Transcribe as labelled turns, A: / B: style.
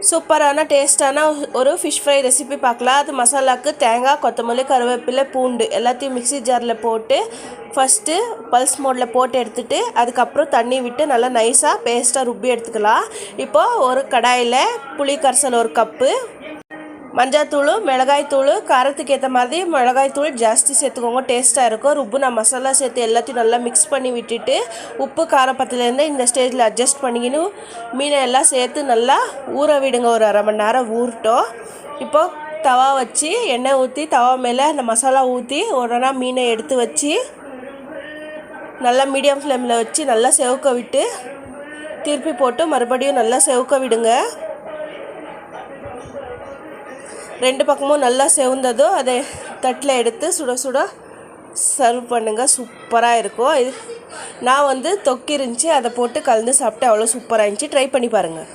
A: சூப்பரான டேஸ்டான ஒரு ஃபிஷ் ஃப்ரை ரெசிபி பார்க்கலாம். அது மசாலாவுக்கு தேங்காய், கொத்தமல்லி, கருவேப்பிலை, பூண்டு எல்லாத்தையும் மிக்ஸி ஜாரில் போட்டு ஃபஸ்ட்டு பல்ஸ் மோடில் போட்டு எடுத்துகிட்டு அதுக்கப்புறம் தண்ணி விட்டு நல்லா நைஸாக பேஸ்ட்டாக ருப்பி எடுத்துக்கலாம். இப்போது ஒரு கடாயில் புளி கரைசல் 1 கப்பு, மஞ்சாத்தூள், மிளகாய்த்தூள், காரத்துக்கு ஏற்ற மாதிரி மிளகாய்த்தூள் ஜாஸ்தி சேர்த்துக்கோங்க, டேஸ்ட்டாக இருக்கும். ருப்புனா மசாலா சேர்த்து எல்லாத்தையும் நல்லா மிக்ஸ் பண்ணி விட்டுட்டு உப்பு காரம் பத்துலேருந்து இந்த ஸ்டேஜில் அட்ஜஸ்ட் பண்ணிக்கின்னு மீனை எல்லாம் சேர்த்து நல்லா ஊற விடுங்க. ஒரு அரை மணி நேரம் ஊறட்டும். இப்போது தவா வச்சு எண்ணெய் ஊற்றி தவா மேலே அந்த மசாலா ஊற்றி உடனே மீனை எடுத்து வச்சு நல்லா மீடியம் ஃப்ளேமில் வச்சு நல்லா செவக்க விட்டு திருப்பி போட்டு மறுபடியும் நல்லா செவக்க விடுங்க. 2 பக்கமும் நல்லா செவந்ததும் அதை தட்டில் எடுத்து சுட சுட சர்வ் பண்ணுங்கள். சூப்பராக இருக்கும். நான் தொக்கி இருந்துச்சு, அதை போட்டு கலந்து சாப்பிட்டு அவ்வளோ சூப்பராக இருந்துச்சு. ட்ரை பண்ணி பாருங்கள்.